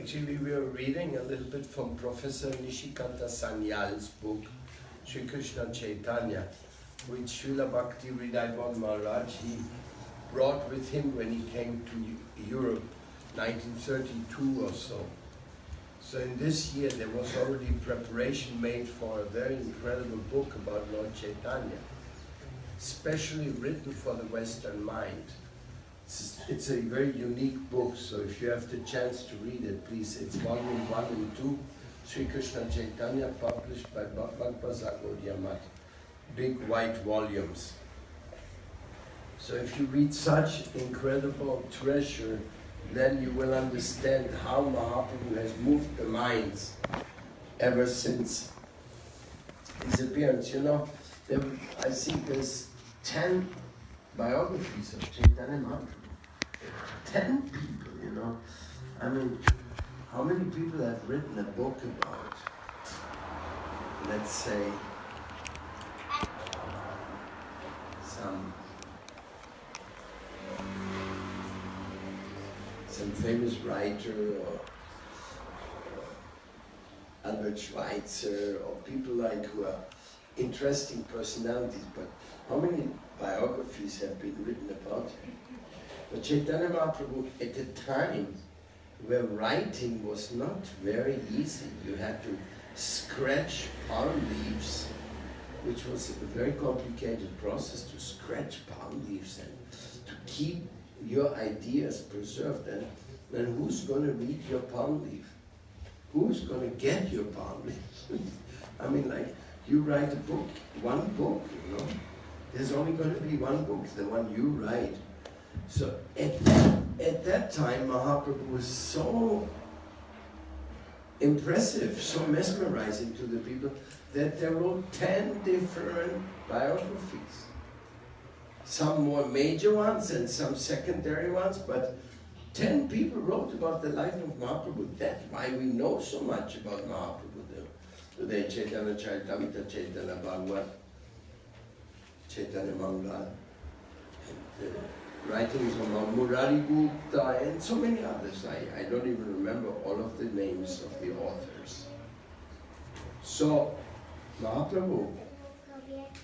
Actually, we were reading a little bit from Professor Nishikanta Sanyal's book, Sri Krishna Chaitanya, which Srila Bhakti Hridayabodh Maharaj he brought with him when he came to Europe, 1932 or so. So in this year there was already preparation made for a very incredible book about Lord Chaitanya, specially written for the Western mind. It's a very unique book, so if you have the chance to read it, please. It's volume 1 and 2, Sri Krishna Chaitanya, published by Bhagavad Gaudiya Math. Big white volumes. So if you read such incredible treasure, then you will understand how Mahaprabhu has moved the minds ever since his appearance. You know, I think there's 10 biographies of Chaitanya Mahaprabhu. 10 people, you know. I mean, how many people have written a book about, let's say, some famous writer or Albert Schweitzer or people like who are interesting personalities, but how many biographies have been written about him? But Chaitanya Mahaprabhu, at a time where writing was not very easy, you had to scratch palm leaves, which was a very complicated process to scratch palm leaves and to keep your ideas preserved. And then who's going to read your palm leaf? Who's going to get your palm leaf? I mean, like, you write a book, one book, you know. There's only going to be one book, the one you write. So at that time, Mahaprabhu was so impressive, so mesmerizing to the people that they wrote 10 different biographies. Some more major ones and some secondary ones, but 10 people wrote about the life of Mahaprabhu. That's why we know so much about Mahaprabhu today. Chaitanya Charitamrita, Chaitanya Bhagavat, Chaitanya Mangala, and writings of Murari Gupta, and so many others. I don't even remember all of the names of the authors. So, Mahaprabhu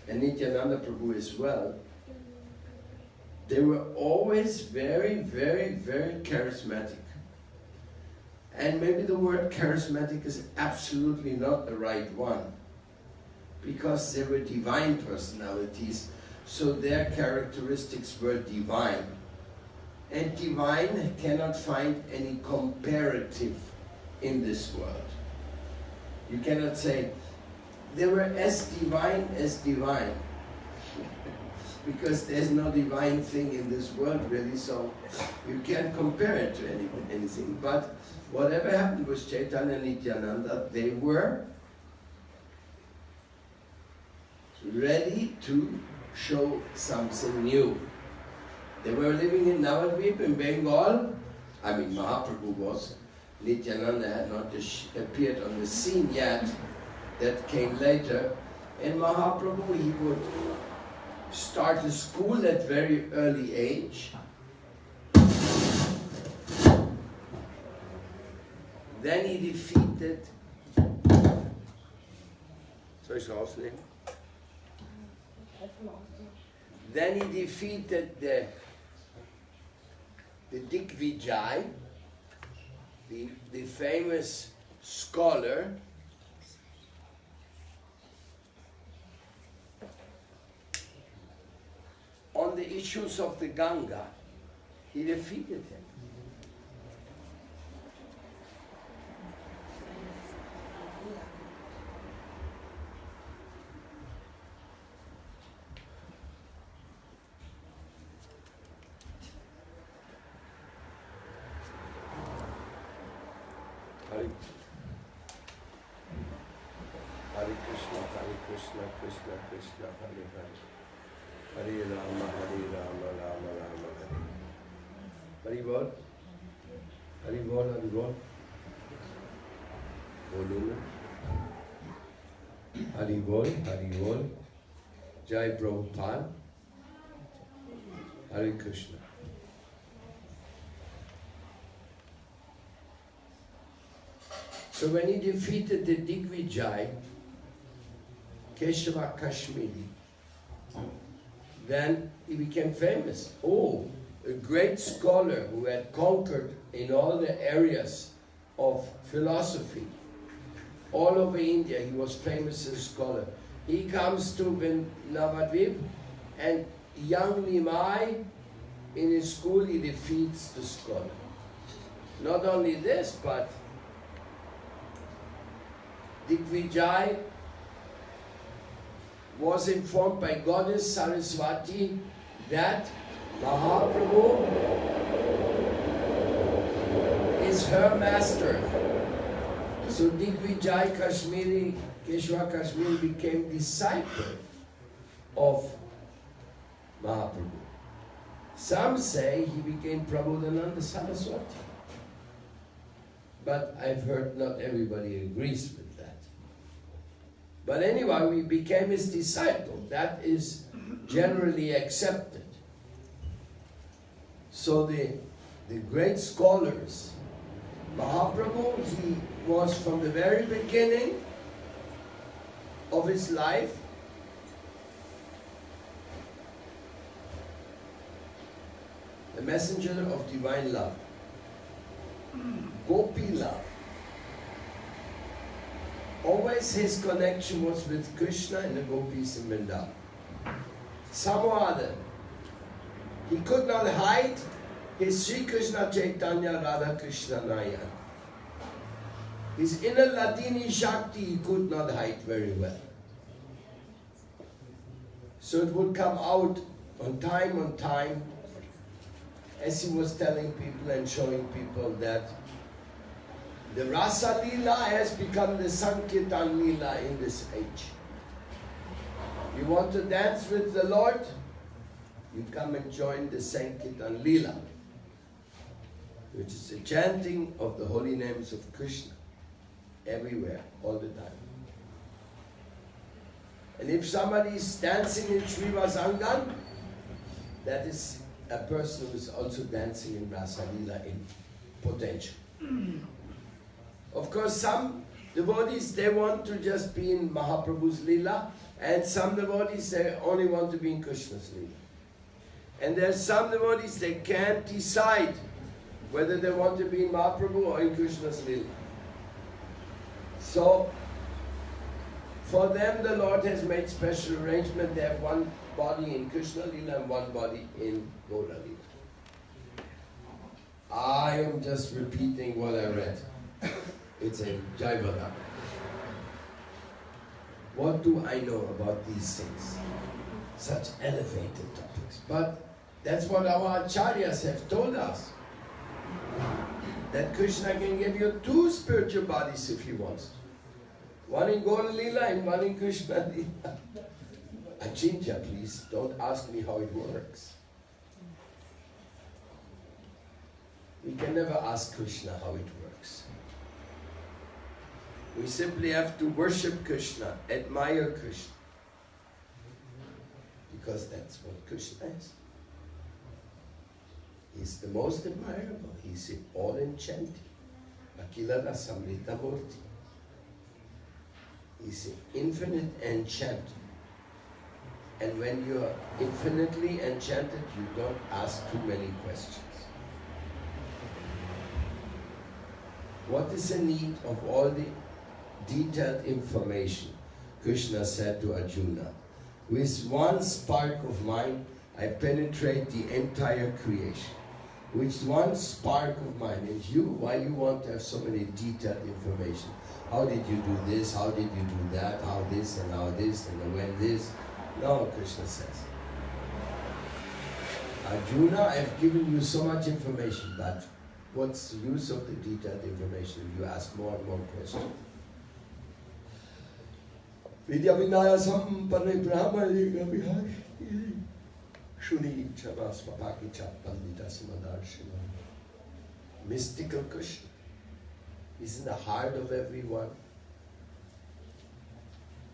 and Nityananda Prabhu as well, they were always very, very, very charismatic. And maybe the word charismatic is absolutely not the right one, because they were divine personalities, so their characteristics were divine. And divine cannot find any comparative in this world. You cannot say, they were as divine as divine. Because there's no divine thing in this world really, so you can't compare it to anything. But whatever happened with Chaitanya and Nityananda, they were ready to show something new. They were living in Navadvip in Bengal. I mean, Mahaprabhu was. Nityananda had not appeared on the scene yet. That came later. And Mahaprabhu, he would start a school at very early age. Then he defeated... Soll ich rausnehmen? Then he defeated the Digvijay, the famous scholar, on the issues of the Ganga. He defeated him. Hare Krishna, Krishna Krishna, Hare Hare. Hare Rama, Rama Rama, Hare. Hare Bol? Hare Bol, Hare Bol? Boluna. Hare Bol, Hare Bol. Jai Prabhupada. Hare Krishna. So when he defeated the Digvijay, Keshava Kashmiri, then he became famous. Oh, a great scholar who had conquered in all the areas of philosophy. All over India, he was famous as a scholar. He comes to Navadvip, and young Nimai, in his school, he defeats the scholar. Not only this, but Digvijay was informed by Goddess Saraswati that Mahaprabhu is her master. So Digvijay Kashmiri, Keshava Kashmiri became disciple of Mahaprabhu. Some say he became Prabodhananda Saraswati. But I've heard not everybody agrees with that. But anyway, we became his disciple. That is generally accepted. So the great scholars, Mahaprabhu, he was from the very beginning of his life the messenger of divine love, Gopi love. Always his connection was with Krishna and the Gopis in Vrindavan. Some or other. He could not hide his Sri Krishna Chaitanya Radha Krishna Naya. His inner Ladini Shakti he could not hide very well. So it would come out on time, as he was telling people and showing people that the rasa lila has become the sankirtan lila in this age. You want to dance with the Lord? You come and join the sankirtan lila, which is the chanting of the holy names of Krishna, everywhere, all the time. And if somebody is dancing in Srivasangan, that is a person who is also dancing in rasa lila in potential. Of course, some devotees, they want to just be in Mahaprabhu's lila, and some devotees, they only want to be in Krishna's lila. And there's some devotees, they can't decide whether they want to be in Mahaprabhu or in Krishna's lila. So, for them, the Lord has made special arrangement. They have one body in Krishna lila and one body in Gaura lila. I am just repeating what I read. It's a Jaivada. What do I know about these things? Such elevated topics. But that's what our acharyas have told us. That Krishna can give you two spiritual bodies if he wants to. One in Gaura lila and one in Krishna lila. Achintya, please, don't ask me how it works. We can never ask Krishna how it works. We simply have to worship Krishna, admire Krishna. Because that's what Krishna is. He's the most admirable. He's all enchanting. Akila Rasamrita Murti. He's infinite enchanted. And when you are infinitely enchanted, you don't ask too many questions. What is the need of all the detailed information? Krishna said to Arjuna, with one spark of mine, I penetrate the entire creation. With one spark of mine. And you, why you want to have so many detailed information? How did you do this? How did you do that? How this and how this and when this? No, Krishna says. Arjuna, I've given you so much information, but what's the use of the detailed information if you ask more and more questions? Vidya Vinaya Sampanne Brahmaliga Vihashti Shuni Chavas Papakicha Pandita Simadarshina. Mystical Krishna. He's in the heart of everyone.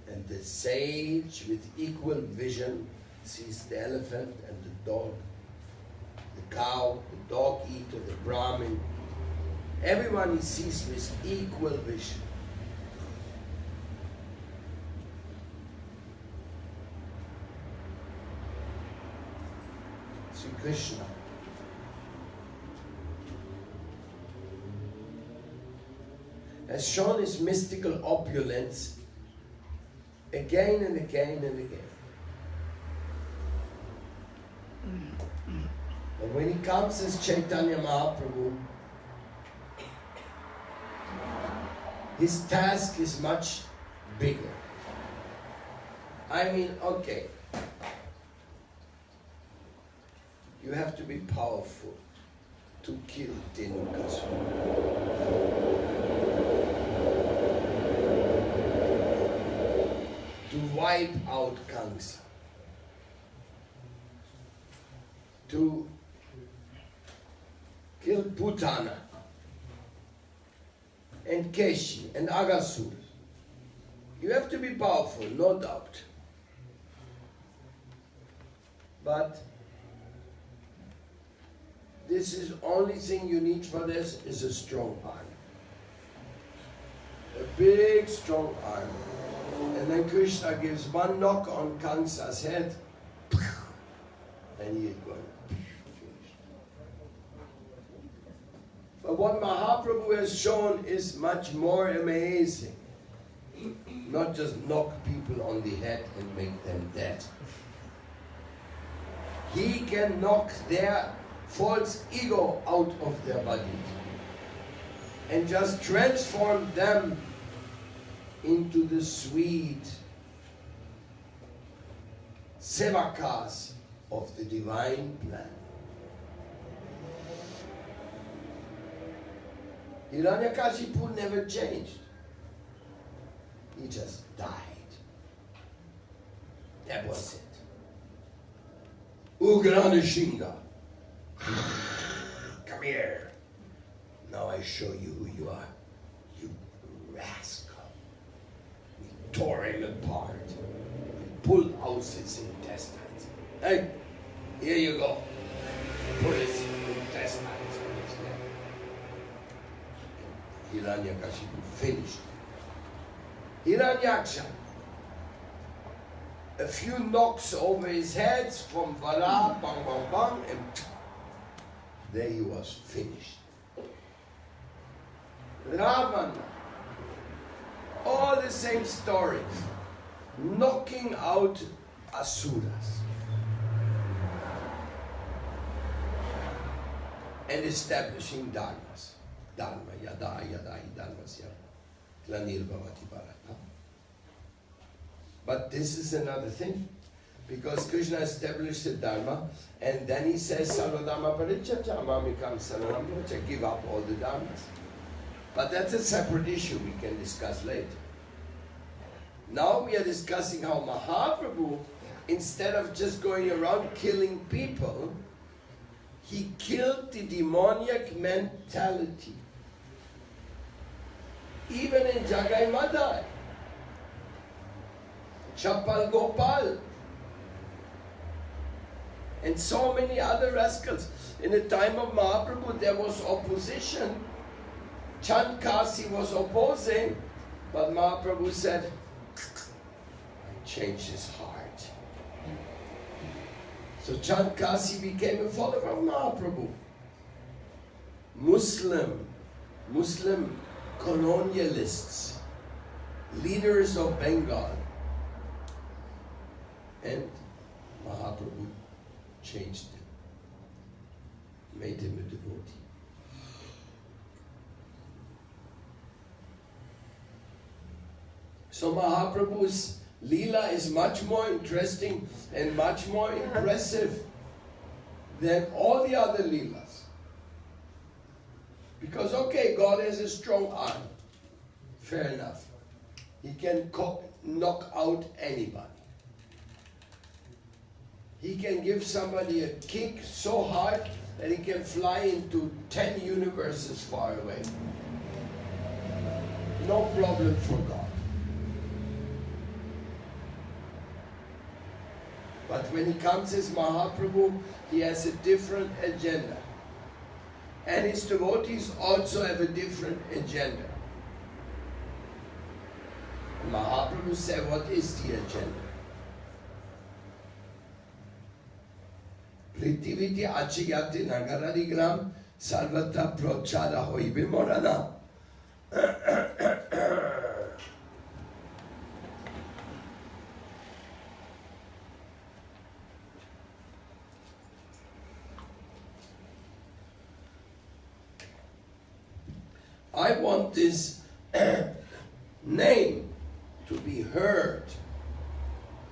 And the sage with equal vision sees the elephant and the dog, the cow, the dog eater, the Brahmin. Everyone he sees with equal vision. Sri Krishna has shown his mystical opulence again and again and again. And when he comes as Chaitanya Mahaprabhu, his task is much bigger. I mean, okay, you have to be powerful to kill Dhenukasura. To wipe out Kamsa. To kill Putana and Keshi and Agasur. You have to be powerful, no doubt. But this is only thing you need for this is a strong arm. A big strong arm. And then Krishna gives one knock on Kamsa's head and he is going. But what Mahaprabhu has shown is much more amazing. Not just knock people on the head and make them dead. He can knock their false ego out of their body and just transform them into the sweet sevakas of the divine plan. Hiranyakashipu never changed. He just died. That was it. Ugranishinga. Come here. Now I show you who you are. You rascal. We tore him apart. We pulled out his intestines. Hey, here you go. Put his intestines on his neck. Hiranyakashipu finished. Hiranyaksha. A few knocks over his head from Vara, bang, bang, bang, and there he was finished. Ravana. All the same story. Knocking out Asuras. And establishing dharmas. Dharma, yada, yada, hi dharmasya. Glanirvavati bharata. But this is another thing. Because Krishna established the dharma, and then he says, Sarvadharma parityajya mamikam saranam vraja, give up all the dharmas. But that's a separate issue we can discuss later. Now we are discussing how Mahaprabhu, instead of just going around killing people, he killed the demoniac mentality. Even in Jagai Madai, Chapal Gopal, and so many other rascals. In the time of Mahaprabhu, there was opposition. Chand Kasi was opposing, but Mahaprabhu said, I changed his heart. So Chand Kasi became a follower of Mahaprabhu. Muslim colonialists, leaders of Bengal, and Mahaprabhu changed him, made him a devotee. So Mahaprabhu's lila is much more interesting and much more impressive than all the other lilas. Because okay, God has a strong arm. Fair enough. He can knock out anybody. He can give somebody a kick so hard that he can fly into 10 universes far away. No problem for God. But when he comes as Mahaprabhu, he has a different agenda. And his devotees also have a different agenda. Mahaprabhu said, what is the agenda? Pritiviti achiyati nagaradigram sarvata prochara hoibe morana. I want this name to be heard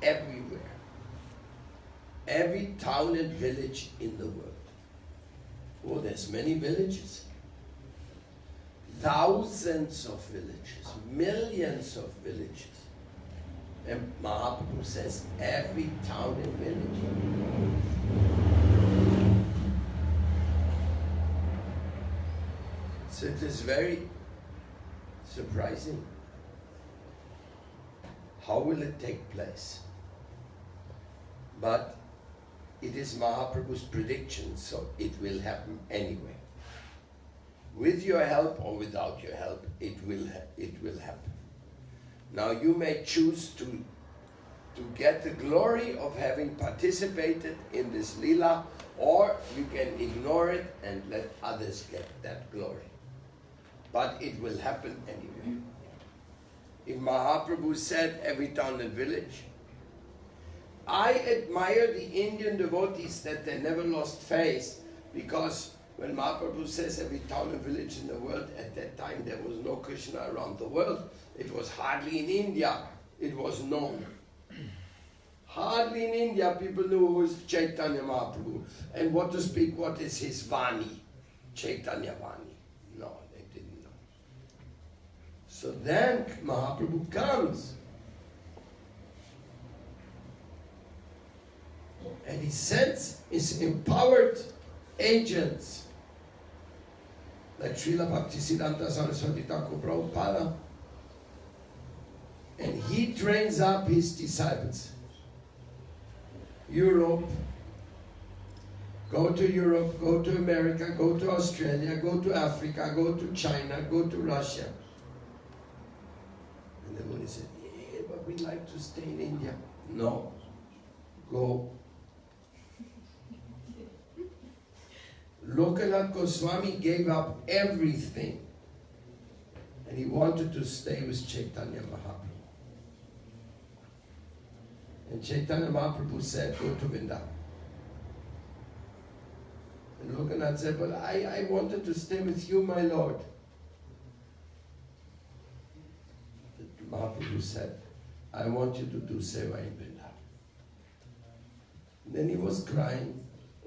everywhere. Every town and village in the world. Oh, there's many villages. Thousands of villages. Millions of villages. And Mahaprabhu says every town and village. So it is very surprising. How will it take place? But it is Mahaprabhu's prediction, so it will happen anyway. With your help or without your help, it will happen. Now you may choose to get the glory of having participated in this lila, or you can ignore it and let others get that glory. But it will happen anyway. If Mahaprabhu said every town and village, I admire the Indian devotees that they never lost faith, because when Mahaprabhu says every town and village in the world, at that time there was no Krishna around the world. It was hardly in India it was known. Hardly in India people knew who is Chaitanya Mahaprabhu and what to speak, what is his Vani, Chaitanya Vani. No, they didn't know. So then Mahaprabhu comes. And he sends his empowered agents, like Srila Bhaktisiddhanta Saraswati Thakur Prabhupada, and he trains up his disciples. Europe, go to America, go to Australia, go to Africa, go to China, go to Russia. And the Buddha said, yeah, but we like to stay in India. No, go. Lokanath Goswami gave up everything and he wanted to stay with Chaitanya Mahaprabhu. And Chaitanya Mahaprabhu said, go to Vrindavan. And Lokanath said, but I wanted to stay with you, my Lord. But Mahaprabhu said, I want you to do seva in Vrindavan. Then he was crying,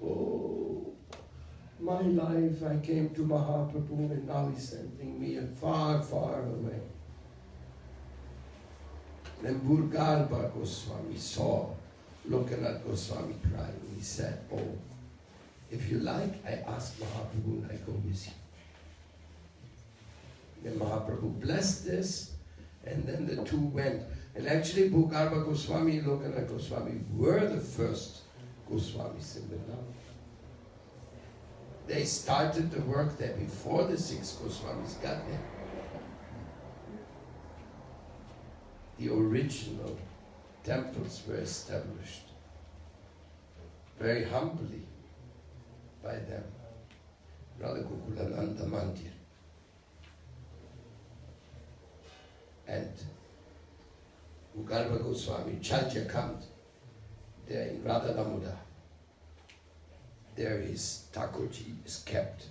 oh, my life, I came to Mahaprabhu and now he's sending me far, far away. Then Burgarba Goswami saw Lokanath Goswami crying. He said, oh, if you like, I ask Mahaprabhu and I go with you. Then Mahaprabhu blessed this, and then the two went. And actually Burgarba Goswami and Lokanath Goswami were the first Goswamis in Vrindavan. They started the work there before the 6 Goswamis got there. The original temples were established very humbly by them. Radha Gokulananda Mandir. And Burgarba Goswami, Chaitanya, there in Radha Damodar. There his Thakurji is kept.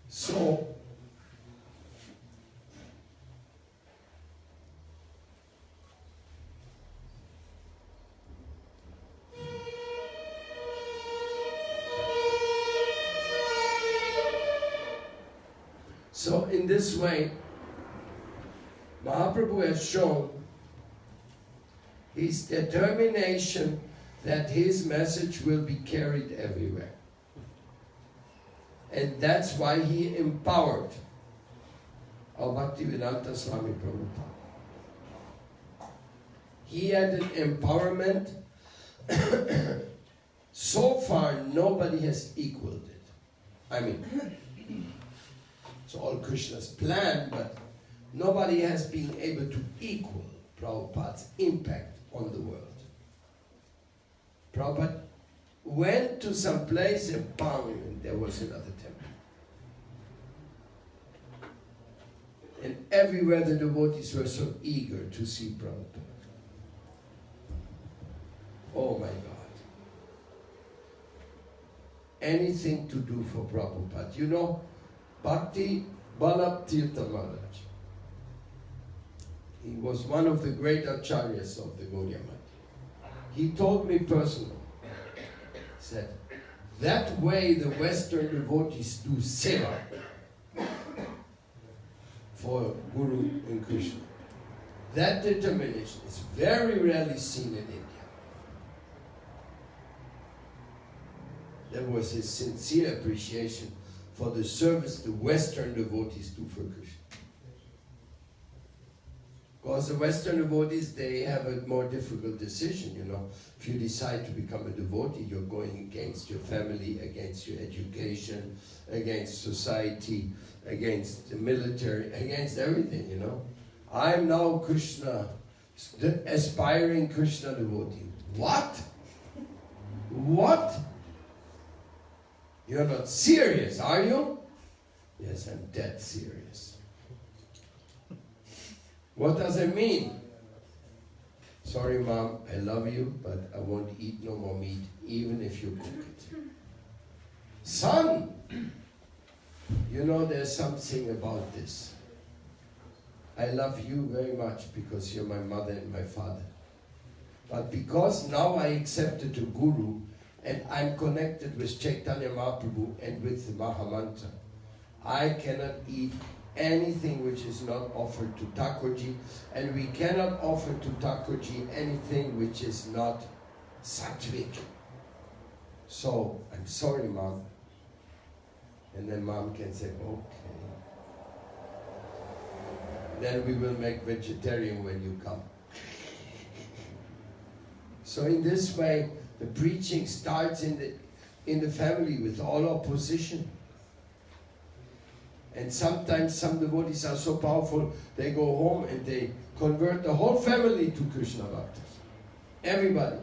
So, in this way, Mahaprabhu has shown his determination that his message will be carried everywhere. And that's why he empowered our Bhaktivedanta Swami Prabhupada. He had an empowerment so far nobody has equaled it. I mean, it's all Krishna's plan, but nobody has been able to equal Prabhupada's impact on the world. Prabhupada went to some place and bang, and there was another temple. And everywhere the devotees were so eager to see Prabhupada. Oh my God. Anything to do for Prabhupada. You know, Bhakti Ballabh Tirtha Maharaj. He was one of the great acharyas of the Gaudiya Math. He told me personally, he said, that way the Western devotees do seva for Guru and Krishna. That determination is very rarely seen in India. That was his sincere appreciation for the service the Western devotees do for Krishna. Because the Western devotees, they have a more difficult decision, you know. If you decide to become a devotee, you're going against your family, against your education, against society, against the military, against everything, you know. I'm now Krishna, the aspiring Krishna devotee. What? What? You're not serious, are you? Yes, I'm dead serious. What does it mean? Sorry, Mom, I love you, but I won't eat no more meat, even if you cook it. Son, you know there's something about this. I love you very much because you're my mother and my father. But because now I accepted the Guru, and I'm connected with Chaitanya Mahaprabhu and with the Mahamantra, I cannot eat anything which is not offered to Thakurji, and we cannot offer to Thakurji anything which is not sattvic. So, I'm sorry, Mom. And then Mom can say, okay. Then we will make vegetarian when you come. So in this way, the preaching starts in the family with all opposition. And sometimes some devotees are so powerful, they go home and they convert the whole family to Krishna Bhaktas. Everybody.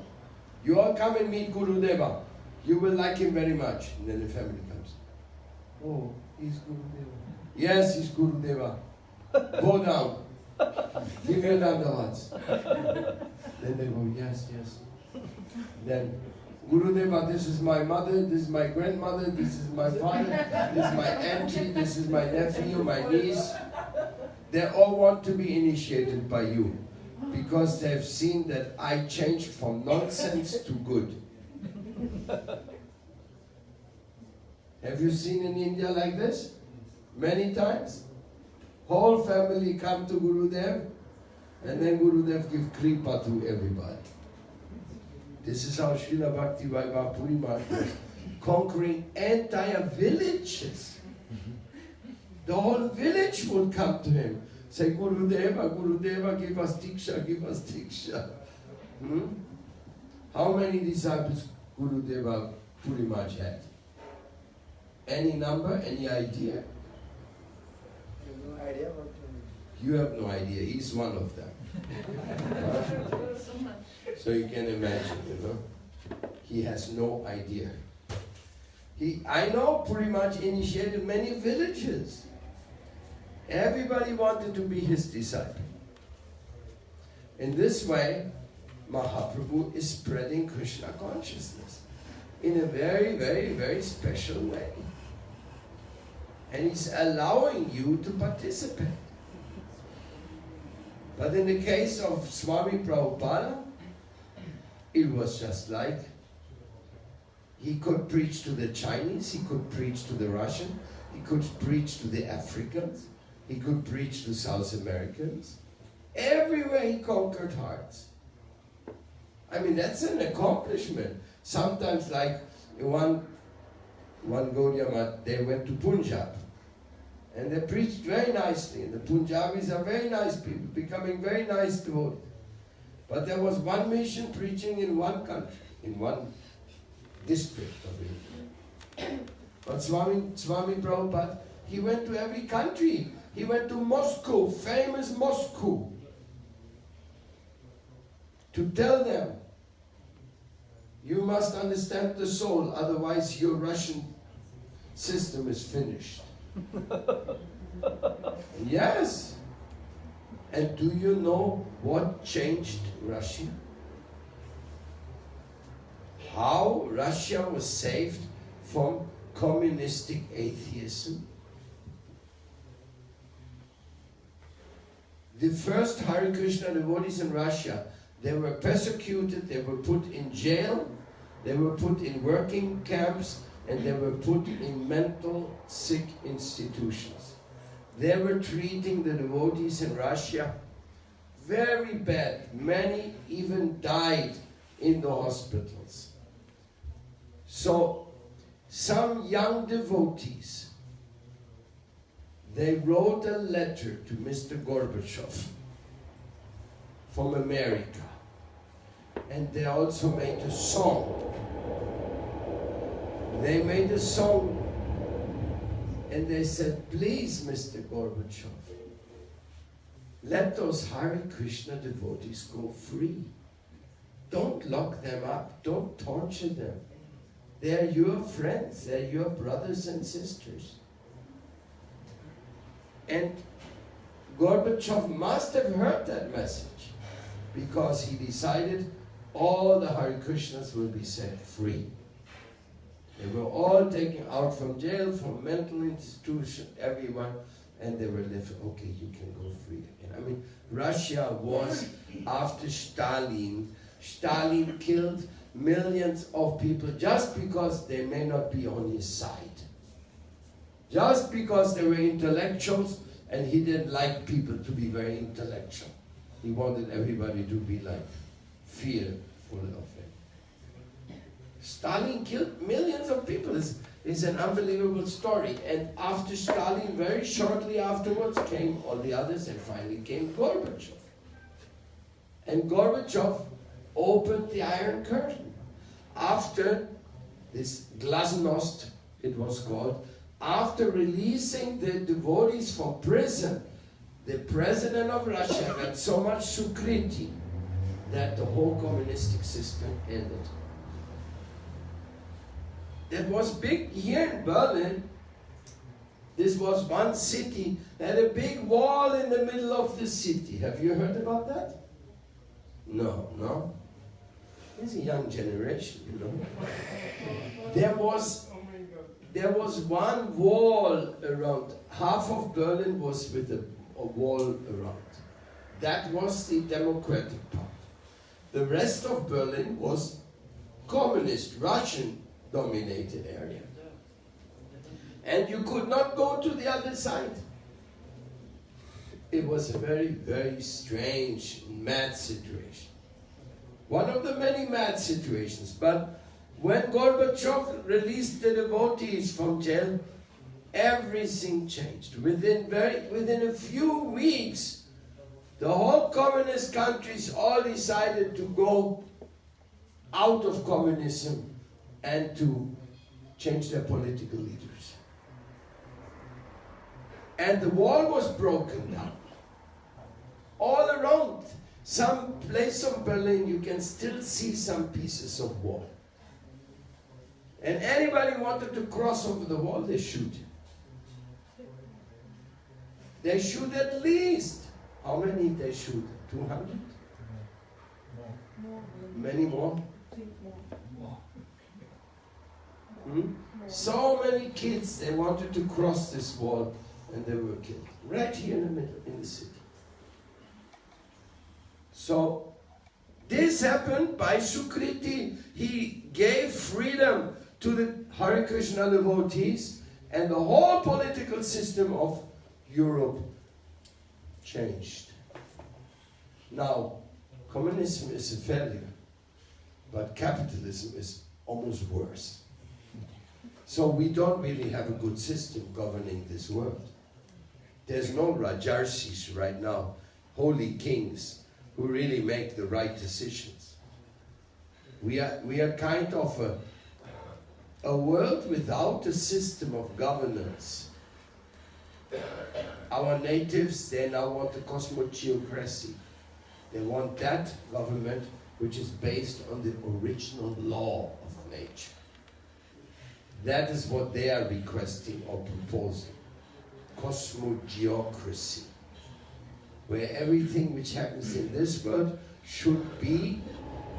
You all come and meet Guru Deva. You will like him very much. And then the family comes. Oh, he's Guru Deva. Yes, he's Guru Deva. Go down. Give your dandavats. Then they go, yes, yes. Then Gurudeva, this is my mother, this is my grandmother, this is my father, this is my auntie, this is my nephew, my niece. They all want to be initiated by you because they've seen that I changed from nonsense to good. Have you seen in India like this? Many times? Whole family come to Gurudev and then Gurudev give kripa to everybody. This is how Srila Bhakti Vaibhav Puri Maharaj was conquering entire villages. The whole village would come to him. Say, Gurudeva, Gurudeva, give us Diksha, give us Diksha. How many disciples Gurudeva Puri Maharaj had? Any number, any idea? I have no idea about You have no idea, he's one of them. So you can imagine, you know, he has no idea. I know pretty much initiated many villages. Everybody wanted to be his disciple. In this way, Mahaprabhu is spreading Krishna consciousness in a very, very, very special way. And he's allowing you to participate. But in the case of Swami Prabhupada, it was just like he could preach to the Chinese, he could preach to the Russian, he could preach to the Africans, he could preach to South Americans. Everywhere he conquered hearts. I mean, that's an accomplishment. Sometimes, like one Gaudiya Math, they went to Punjab. And they preached very nicely. And the Punjabis are very nice people, becoming very nice devotees. But there was one mission preaching in one country, in one district of India. But Swami Prabhupada, he went to every country. He went to Moscow, famous Moscow, to tell them, you must understand the soul, otherwise your Russian system is finished. Yes. And do you know what changed Russia? How Russia was saved from communistic atheism? The first Hare Krishna devotees in Russia, they were persecuted, they were put in jail, they were put in working camps, and they were put in mental sick institutions. They were treating the devotees in Russia very bad. Many even died in the hospitals. So, some young devotees, they wrote a letter to Mr. Gorbachev from America. And they also made a song. They made a song and they said, please, Mr. Gorbachev, let those Hare Krishna devotees go free. Don't lock them up. Don't torture them. They are your friends. They are your brothers and sisters. And Gorbachev must have heard that message, because he decided all the Hare Krishnas will be set free. They were all taken out from jail, from mental institution, everyone, and they were left, okay, you can go free again. I mean, Russia was, after Stalin, Stalin killed millions of people just because they may not be on his side. Just because they were intellectuals, and he didn't like people to be very intellectual. He wanted everybody to be like fearful of him. Stalin killed millions of people. It's an unbelievable story. And after Stalin, very shortly afterwards, came all the others, and finally came Gorbachev. And Gorbachev opened the Iron Curtain. After this glasnost, it was called, after releasing the devotees from prison, the president of Russia got so much sukriti that the whole communistic system ended. That was big here in Berlin. This was one city that had a big wall in the middle of the city. Have you heard about that? No? It's a young generation, you know. There was one wall around. Half of Berlin was with a wall around. That was the democratic part. The rest of Berlin was communist, Russian-dominated area. And you could not go to the other side. It was a very, very strange, mad situation. One of the many mad situations. But when Gorbachev released the devotees from jail, everything changed. Within a few weeks, the whole communist countries all decided to go out of communism and to change their political leaders. And the wall was broken down. All around, some place of Berlin, you can still see some pieces of wall. And anybody wanted to cross over the wall, they shoot. They shoot at least. How many they shoot? 200? More. Many more? So many kids, they wanted to cross this wall, and they were killed. Right here in the middle, in the city. So, this happened by Sukriti. He gave freedom to the Hare Krishna devotees, and the whole political system of Europe changed. Now, communism is a failure, but capitalism is almost worse. So we don't really have a good system governing this world. There's no Rajarsis right now, holy kings, who really make the right decisions. We are kind of a world without a system of governance. Our natives, they now want a cosmogeocracy. They want that government which is based on the original law of nature. That is what they are requesting or proposing. Cosmogeocracy. Where everything which happens in this world should be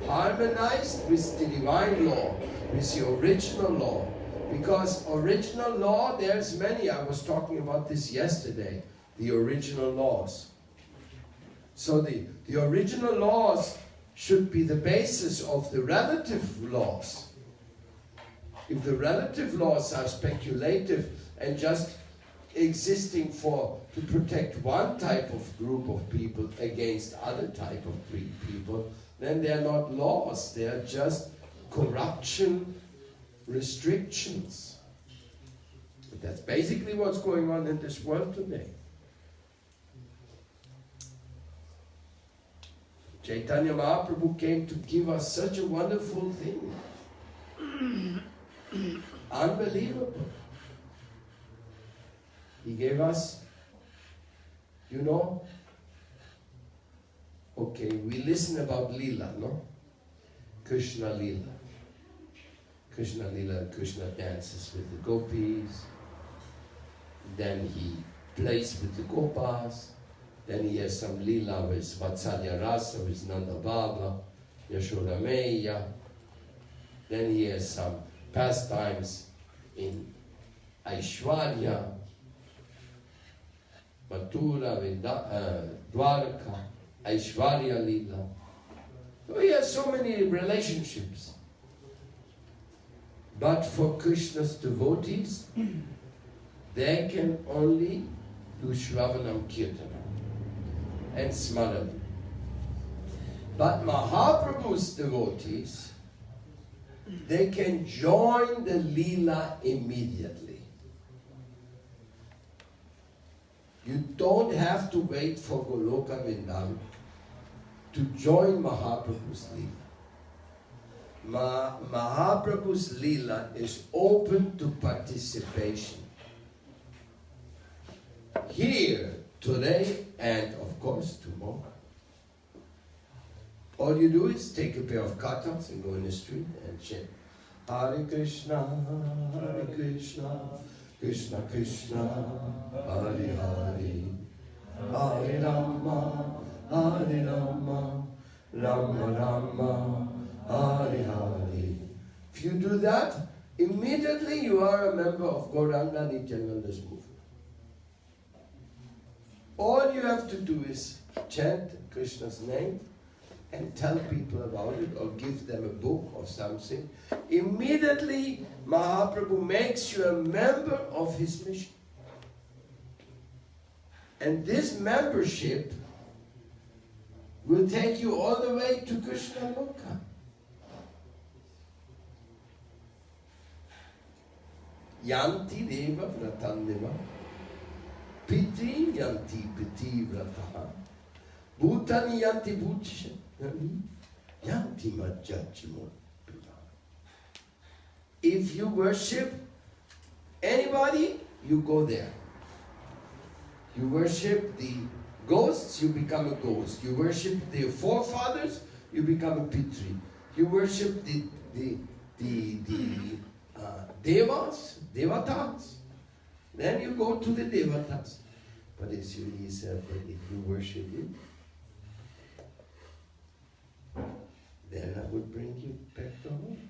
harmonized with the divine law, with the original law. Because original law, there's many. I was talking about this yesterday. The original laws. So the original laws should be the basis of the relative laws. If the relative laws are speculative and just existing to protect one type of group of people against other type of people, then they are not laws, they are just corruption restrictions. But that's basically what's going on in this world today. Chaitanya Mahaprabhu came to give us such a wonderful thing. Unbelievable. He gave us, okay, we listen about lila, no? Krishna lila. Krishna lila, Krishna dances with the gopis. Then he plays with the gopas. Then he has some lila with Vatsalya rasa, with Nanda Baba, Yashoda Maya. Then he has some pastimes in Aishwarya, Mathura, Dwarka, Aishwarya Lila. So he has so many relationships. But for Krishna's devotees, they can only do Shravanam Kirtanam and Smaranam. But Mahaprabhu's devotees, they can join the Lila immediately. You don't have to wait for Goloka Vrindavan to join Mahaprabhu's Lila. Mahaprabhu's Lila is open to participation. Here, today, and of course tomorrow. All you do is take a pair of kathas and go in the street and chant Hare Krishna, Krishna Krishna, Hare Hare, Hare Rama, Rama Rama, Hare Hare. If you do that, immediately you are a member of Gauranga Nityananda's movement. All you have to do is chant Krishna's name and tell people about it or give them a book or something. Immediately Mahaprabhu makes you a member of his mission. And this membership will take you all the way to Krishna Loka. Yanti deva vratandeva, pitri yanti piti vrataha, bhutani yanti bhutisha, yanti majjachimo. If you worship anybody, you go there. You worship the ghosts, you become a ghost. You worship the forefathers, you become a pitri. You worship the devatas, then you go to the devatas. But as he said, but if you worship him, then I would bring you back to home.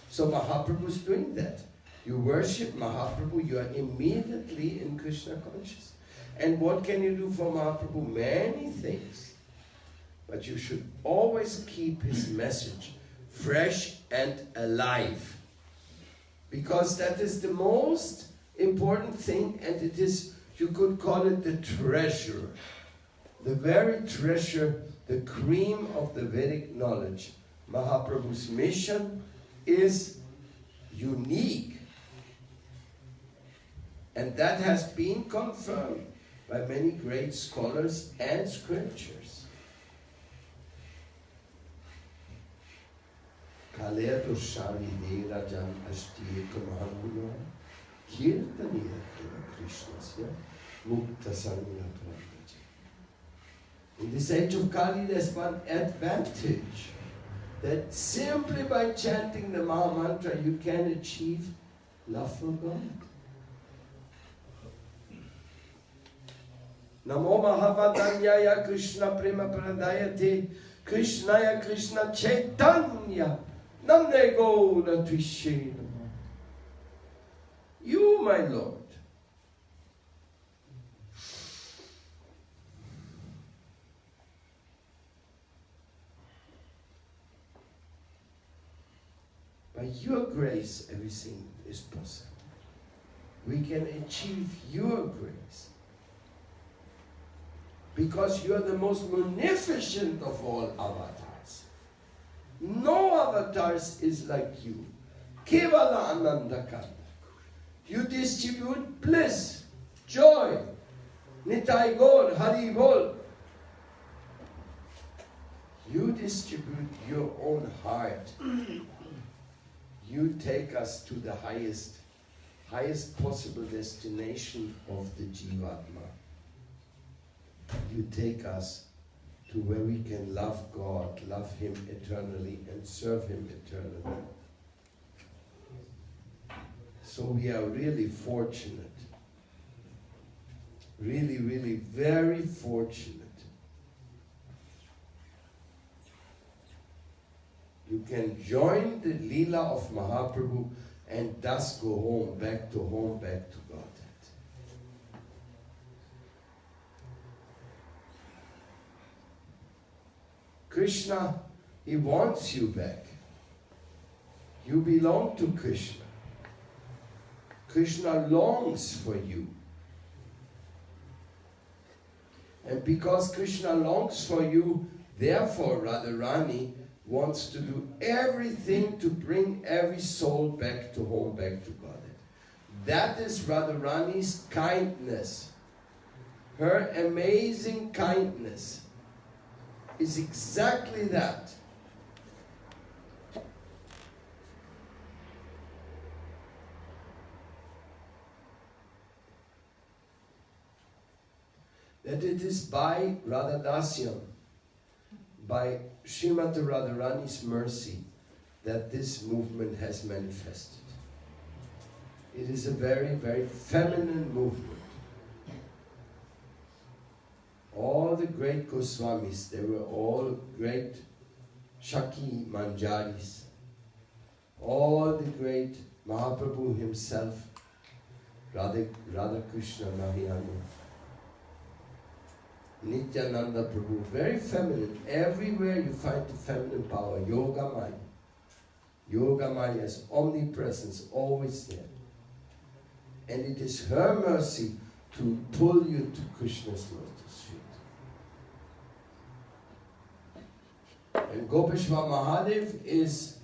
So Mahaprabhu is doing that. You worship Mahaprabhu, you are immediately in Krishna consciousness. And what can you do for Mahaprabhu? Many things. But you should always keep his message fresh and alive. Because that is the most important thing, and it is, you could call it the treasure. The very treasure, the cream of the Vedic knowledge. Mahaprabhu's mission is unique. And that has been confirmed by many great scholars and scriptures. Kaleto Shari Rajan Ashtiyeto Mahamuno Kirtaniyeto Krishnasya Mukta Sangha. In this age of Kali, there's one advantage, that simply by chanting the Maha Mantra you can achieve love for God. Namo Mahavadanyaya Krishna Prema Pradayate Krishnaya Krishna Chaitanya Namne Gaura Tvishe. You, my Lord, by your grace everything is possible. We can achieve your grace. Because you are the most munificent of all avatars. No avatars is like you. Kevala Ananda Kanda. You distribute bliss, joy, Nitai Gaur, Hari Bol. You distribute your own heart. You take us to the highest possible destination of the Jivatma. You take us to where we can love God, love Him eternally, and serve Him eternally. So we are really fortunate. Really, really very fortunate. You can join the lila of Mahaprabhu and thus go home, back to Godhead. Krishna, He wants you back. You belong to Krishna. Krishna longs for you. And because Krishna longs for you, therefore Radharani wants to do everything to bring every soul back to home, back to Godhead. That is Radharani's kindness. Her amazing kindness is exactly that. That it is by Radhadasyam, by Srimati Radharani's mercy, that this movement has manifested. It is a very, very feminine movement. All the great Goswamis, they were all great Shaki Manjaris. All the great Mahaprabhu himself, Radha Krishna Mahayana, Nityananda Prabhu, very feminine. Everywhere you find the feminine power, Yoga Maya. Yoga Maya is omnipresence, always there. And it is her mercy to pull you to Krishna's lotus feet. And Gopeshwar Mahadev is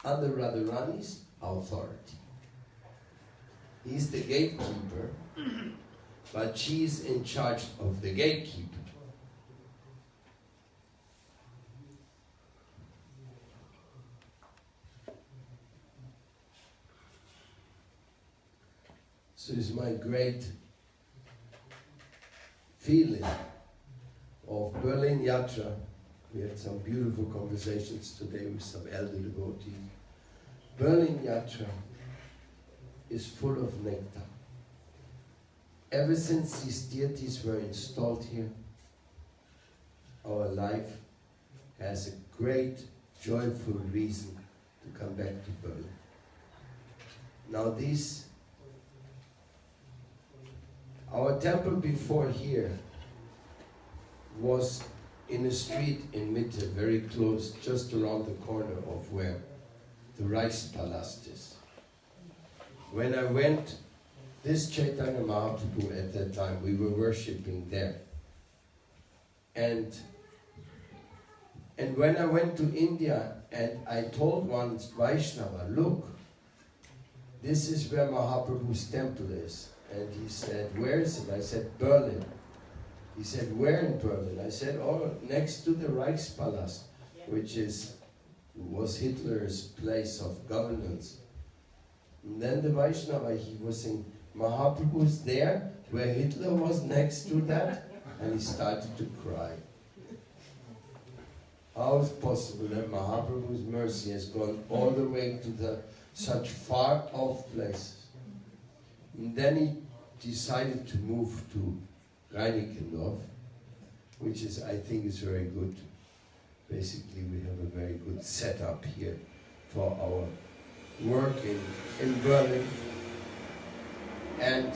under Radharani's authority. He is the gatekeeper, but she is in charge of the gatekeeper. So it's my great feeling of Berlin Yatra. We had some beautiful conversations today with some elder devotees. Berlin Yatra is full of nectar. Ever since these deities were installed here, our life has a great, joyful reason to come back to Berlin. Now our temple before here was in a street in Mitte, very close, just around the corner of where the Reichspalast is. When I went, this Chaitanya Mahaprabhu at that time, we were worshipping there. And when I went to India and I told one Vaishnava, look, this is where Mahaprabhu's temple is. And he said, where is it? I said, Berlin. He said, where in Berlin? I said, oh, next to the Reichspalast, which is was Hitler's place of governance. And then the Vaishnava, he was saying, Mahaprabhu's there, where Hitler was next to that, and he started to cry. How is it possible that Mahaprabhu's mercy has gone all the way to the such far off places? And then he decided to move to Reinickendorf, which is, I think, is very good. Basically, we have a very good setup here for our work in Berlin. And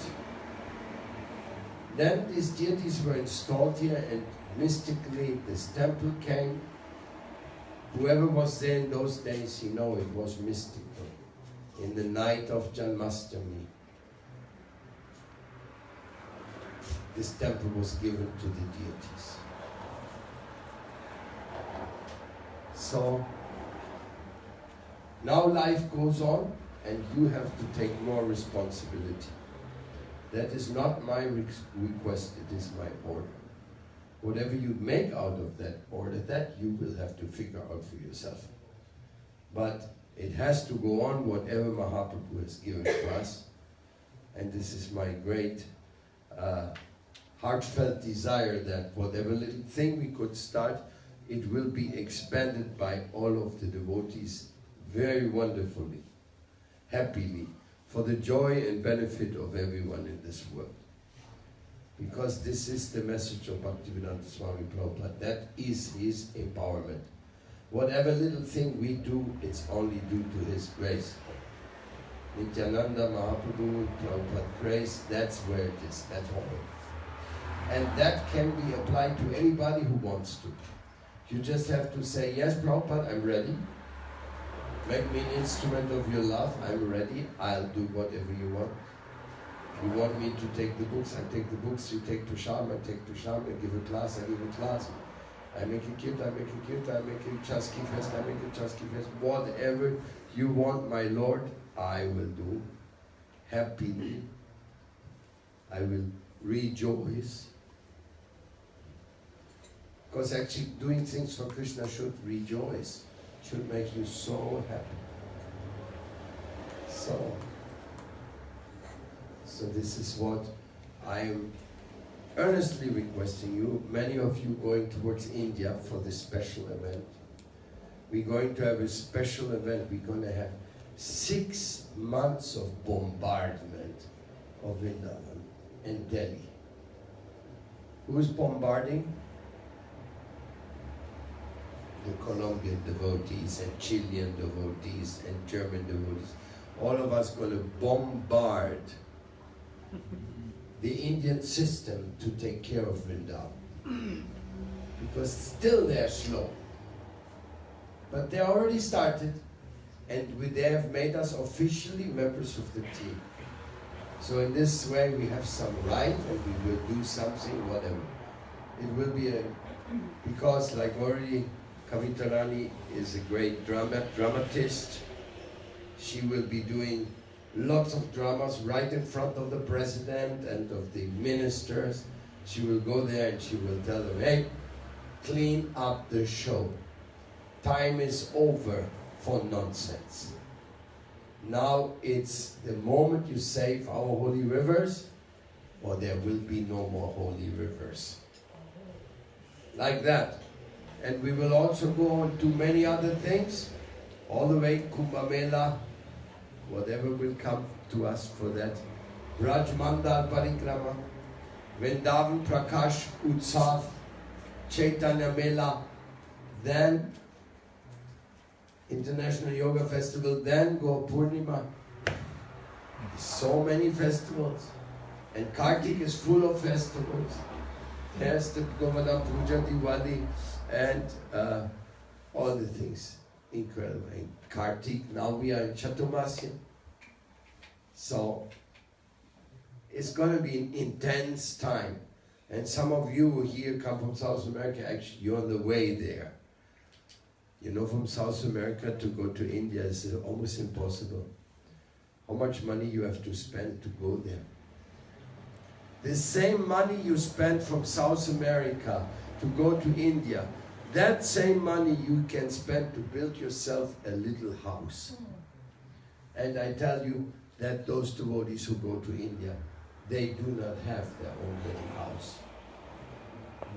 then these deities were installed here, and mystically this temple came. Whoever was there in those days, it was mystical. In the night of Janmashtami, this temple was given to the deities. So, now life goes on, and you have to take more responsibility. That is not my request, it is my order. Whatever you make out of that order, that you will have to figure out for yourself. But it has to go on, whatever Mahaprabhu has given to us. And this is my great heartfelt desire that whatever little thing we could start, it will be expanded by all of the devotees very wonderfully, happily, for the joy and benefit of everyone in this world. Because this is the message of Bhaktivedanta Swami Prabhupada. That is his empowerment. Whatever little thing we do, it's only due to his grace. Nityananda, Mahaprabhu, Prabhupada grace, that's where it is, that's all. And that can be applied to anybody who wants to. You just have to say, yes, Prabhupada, I'm ready. Make me an instrument of your love, I'm ready, I'll do whatever you want. You want me to take the books, I take the books, you take Prasham, I take Prasham, I give a class, I give a class. I make a kirtan, I make a kirtan, I make a Chaski fest, I make a Chaski fest. Whatever you want, my Lord, I will do. Happily. I will rejoice. Because actually doing things for Krishna should rejoice, should make you so happy. So this is what I am earnestly requesting you, many of you going towards India for this special event. We're going to have a special event. We're going to have 6 months of bombardment of Vrindavan and Delhi. Who is bombarding? The Colombian devotees and Chilean devotees and German devotees. All of us going to bombard the Indian system to take care of Vrindavan. Because still they're slow. But they already started, and they have made us officially members of the team. So in this way we have some right, and we will do something, whatever. It will be because like already Kavita Rani is a great dramatist. She will be doing lots of dramas right in front of the president and of the ministers. She will go there and she will tell them, hey, clean up the show. Time is over for nonsense. Now it's the moment you save our holy rivers, or there will be no more holy rivers. Like that. And we will also go on to many other things, all the way Kumbh Mela, whatever will come to us for that. Raj Mandal Parikrama, Vrindavan Prakash Utsav, Chaitanya Mela, then International Yoga Festival, then Go Purnima. So many festivals. And Kartik is full of festivals. There's the Govardhan Puja, Diwali, and all the things. Incredible. In Kartik, now we are in Chaturmasya. So it's going to be an intense time. And some of you here come from South America, actually you're on the way there. You know, from South America to go to India is almost impossible. How much money you have to spend to go there. The same money you spend from South America to go to India, That same money you can spend to build yourself a little house. And I tell you that those devotees who go to India, they do not have their own little house.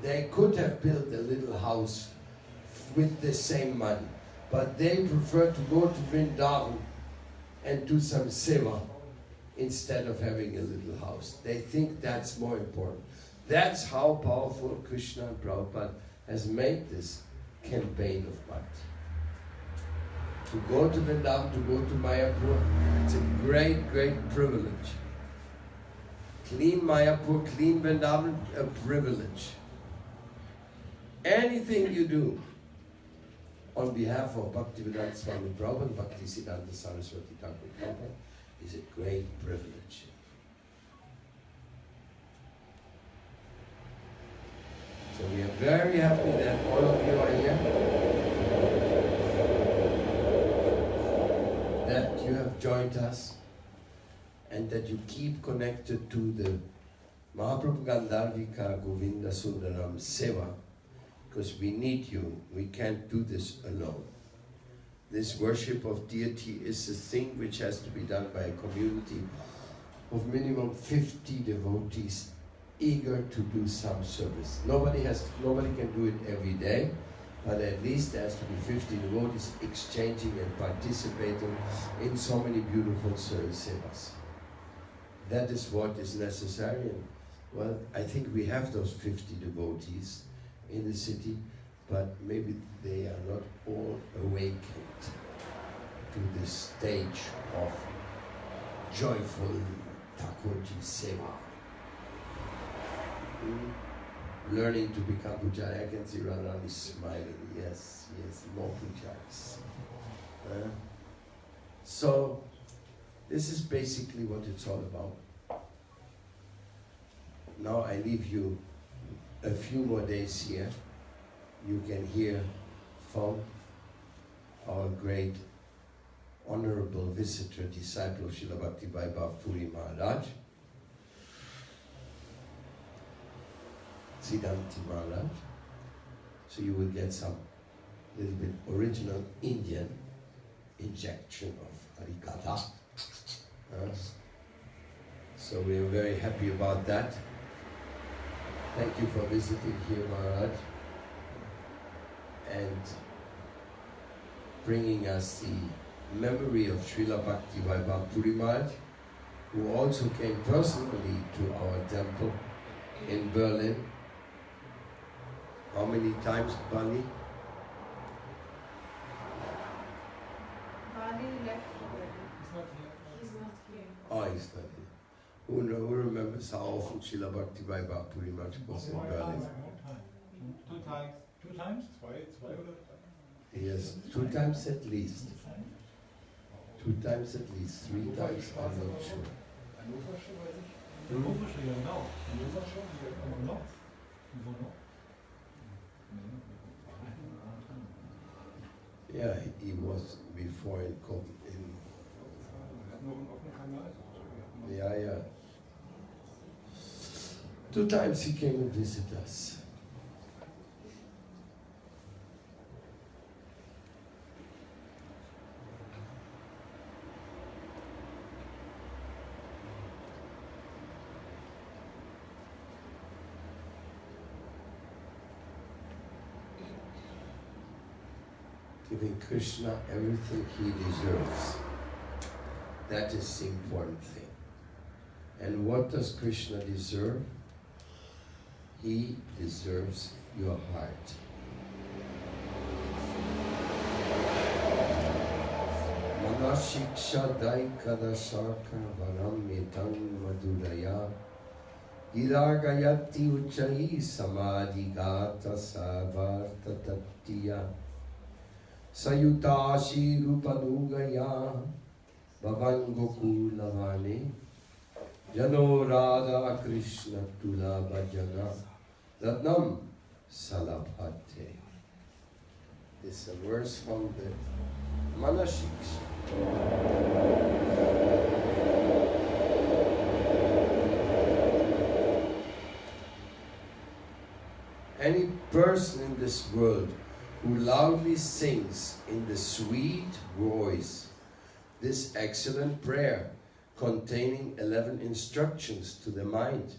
They could have built a little house with the same money, but they prefer to go to Vrindavan and do some seva instead of having a little house. They think that's more important. That's how powerful Krishna and Prabhupada has made this campaign of bhakti. To go to Vrindavan, to go to Mayapur, it's a great, great privilege. Clean Mayapur, clean Vrindavan, a privilege. Anything you do on behalf of Bhaktivedanta Swami Prabhupada, Bhaktisiddhanta Saraswati Thakur Prabhupada is a great privilege. So we are very happy that all of you are here, that you have joined us, and that you keep connected to the Mahaprabhu Gandharvika Govinda Sundaram Seva, because we need you. We can't do this alone. This worship of deity is a thing which has to be done by a community of minimum 50 devotees eager to do some service. Nobody can do it every day, but at least there has to be 50 devotees exchanging and participating in so many beautiful service sevas. That is what is necessary. And, well, I think we have those 50 devotees in the city, but maybe they are not all awakened to this stage of joyful Thakurji Seva. Learning to become pujari. I can see Radharani smiling. Yes, more pujaris. So, this is basically what it's all about. Now I leave you a few more days here. You can hear from our great honorable visitor, disciple of Srila Bhakti Vaibhav Puri Maharaj, Siddhanti Maharaj. So you will get some little bit original Indian injection of Harikatha. So we are very happy about that. Thank you for visiting here, Maharaj, and bringing us the memory of Srila Bhakti Vaibhav Puri Maharaj, who also came personally to our temple in Berlin. How many times, Bali? Bali left already. He's not here. Oh, he's not here. Who remembers how often Srila Bhakti Vaibhav Puri Maharaj was in Berlin? Two times. Two times? Zwei oder? Yes, 2 times at least. 2 times at least. 3 times, I'm not sure. Hannover schon, weiß ich. Hannover schon, ja genau. Hannover schon, aber noch? Wo noch? Yeah, he was before in Copenhagen. Yeah. 2 times he came and visited us. Giving Krishna everything he deserves. That is the important thing. And what does Krishna deserve? He deserves your heart. Manashiksha daikada saka varammitang madhuraya iragayati uchai samadhigata savarta tattiya Sayutashi rupanugaya bhavangokulavane Jano Radha Krishna Tula Bhajana Ratnam Salabhate. This is a verse from the Manashiksha. any person in this world who loudly sings in the sweet voice this excellent prayer containing 11 instructions to the mind,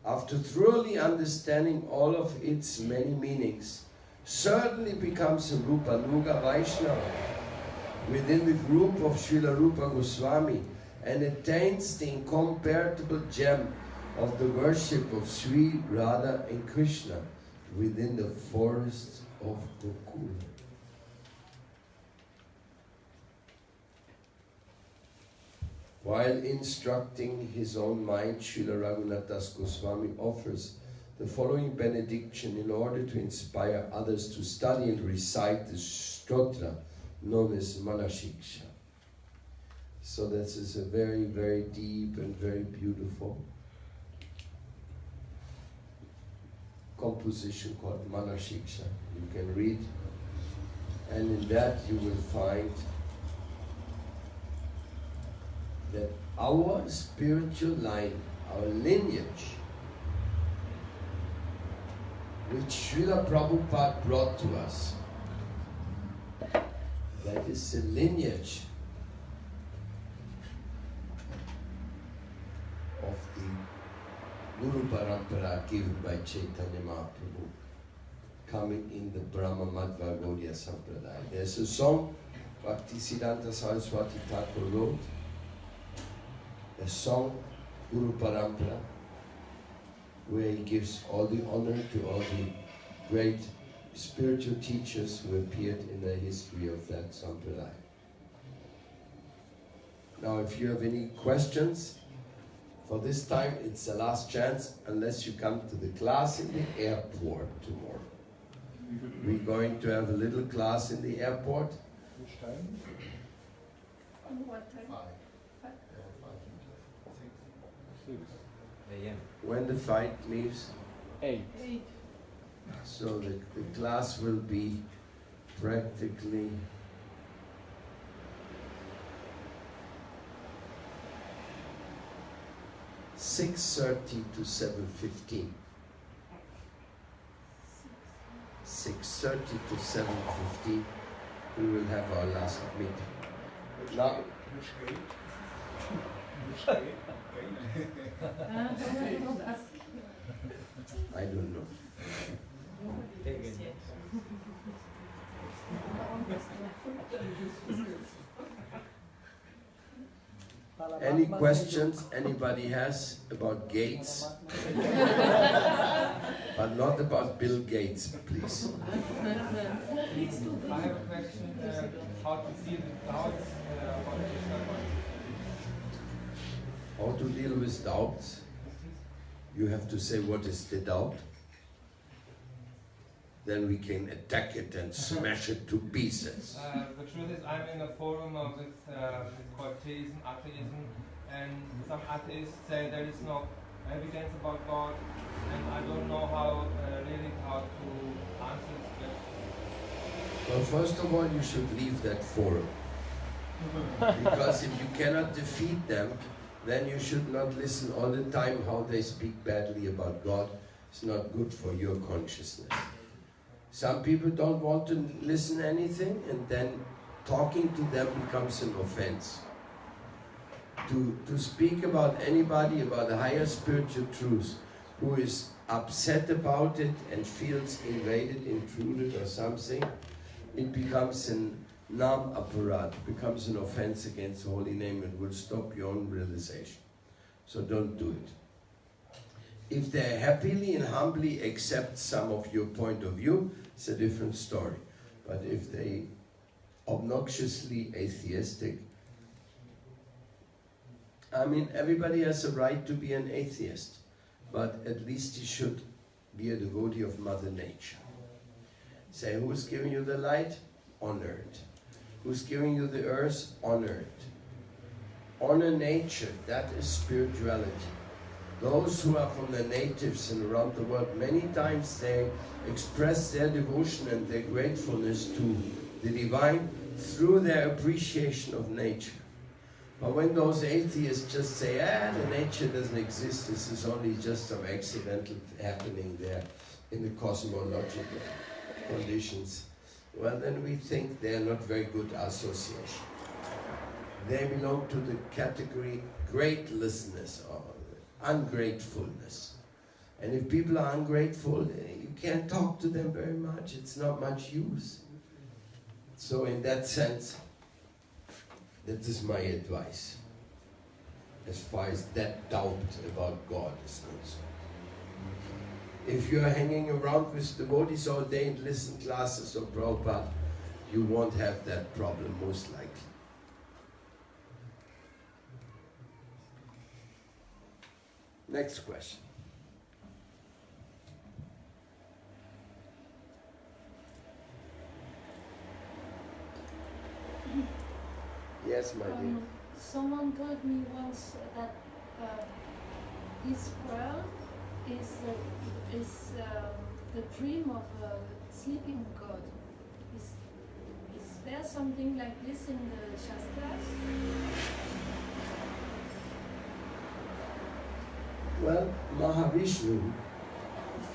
after thoroughly understanding all of its many meanings, certainly becomes a Rupa Nuga Vaishnava within the group of Srila Rupa Goswami and attains the incomparable gem of the worship of Sri Radha and Krishna within the forests of Gokul. While instructing his own mind, Srila Raghunath Das Goswami offers the following benediction in order to inspire others to study and recite the stotra known as Manashiksha. So this is a very, very deep and very beautiful composition called Manashiksha. You can read, and in that you will find that our spiritual line, our lineage, which Srila Prabhupada brought to us, that is the lineage of the Guru Parampara given by Chaitanya Mahaprabhu, coming in the Paramadvaiti Gaudiya Sampradaya. There's a song Bhaktisiddhanta Saraswati Thakur wrote, a song, Guru Parampara, where he gives all the honor to all the great spiritual teachers who appeared in the history of that sampradaya. Now, if you have any questions, for this time it's the last chance, unless you come to the class in the airport tomorrow. We're going to have a little class in the airport. Which time? On what time? 6 a.m. When the flight leaves. 8. So the class will be practically (6:30 to 7:15). 6:30 to 7:15. We will have our last meeting. Now, Which gate? Which gate? Don't ask. I don't know. Any questions anybody has about gates? But not about Bill Gates, please. I have a question, how to see the doubts about Krishna consciousness. How to deal with doubts? You have to say what is the doubt. Then we can attack it and smash it to pieces. The truth is, I'm in a forum with called theism, atheism, and some atheists say there is no evidence about God, and I don't know how to answer this question. Well, first of all, you should leave that forum. Because if you cannot defeat them, then you should not listen all the time how they speak badly about God. It's not good for your consciousness. Some people don't want to listen anything, and then talking to them becomes an offense. To speak about anybody, about the higher spiritual truths, who is upset about it and feels invaded, intruded or something, it becomes an nam aparat, becomes an offense against the holy name and will stop your own realization. So don't do it. If they happily and humbly accept some of your point of view, it's a different story. But if they obnoxiously atheistic, I mean, everybody has a right to be an atheist, but at least he should be a devotee of Mother Nature. Say, who's giving you the light? Honor it. Who's giving you the earth? Honor it. Honor nature, that is spirituality. Those who are from the natives and around the world, many times they express their devotion and their gratefulness to the divine through their appreciation of nature. But when those atheists just say, the nature doesn't exist, this is only just some accidental happening there, in the cosmological conditions, well, then we think they are not very good association. They belong to the category greatlessness or ungratefulness. And if people are ungrateful, you can't talk to them very much. It's not much use. So in that sense, that is my advice, as far as that doubt about God is concerned. If you are hanging around with devotees all day and listen classes of Prabhupada, you won't have that problem, most likely. Next question. Yes, my dear. Someone told me once that this world is the dream of a sleeping god. Is there something like this in the Shastras? Well, Mahavishnu,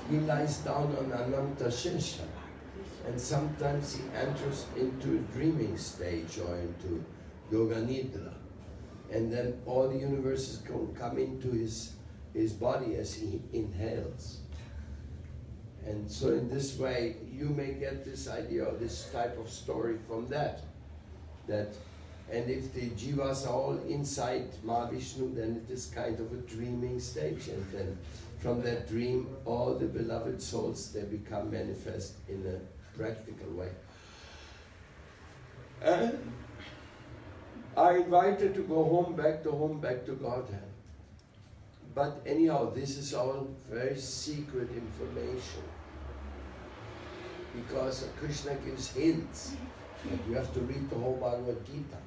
he lies down on Ananta Shesha, and sometimes he enters into a dreaming stage or into Yoga Nidra, and then all the universes come into his body as he inhales. And so in this way, you may get this idea or this type of story from that. And if the jivas are all inside Mahavishnu, then it is kind of a dreaming stage. And then from that dream, all the beloved souls, they become manifest in a practical way. And are invited to go home, back to Godhead. But anyhow, this is all very secret information. Because Krishna gives hints. But you have to read the whole Bhagavad Gita.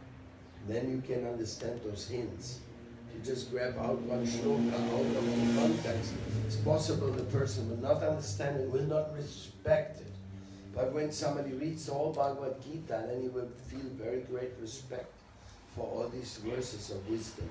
Then you can understand those hints. If you just grab out one shloka out of the context, it's possible the person will not understand it, will not respect it. But when somebody reads the whole Bhagavad Gita, then he will feel very great respect for all these verses of wisdom.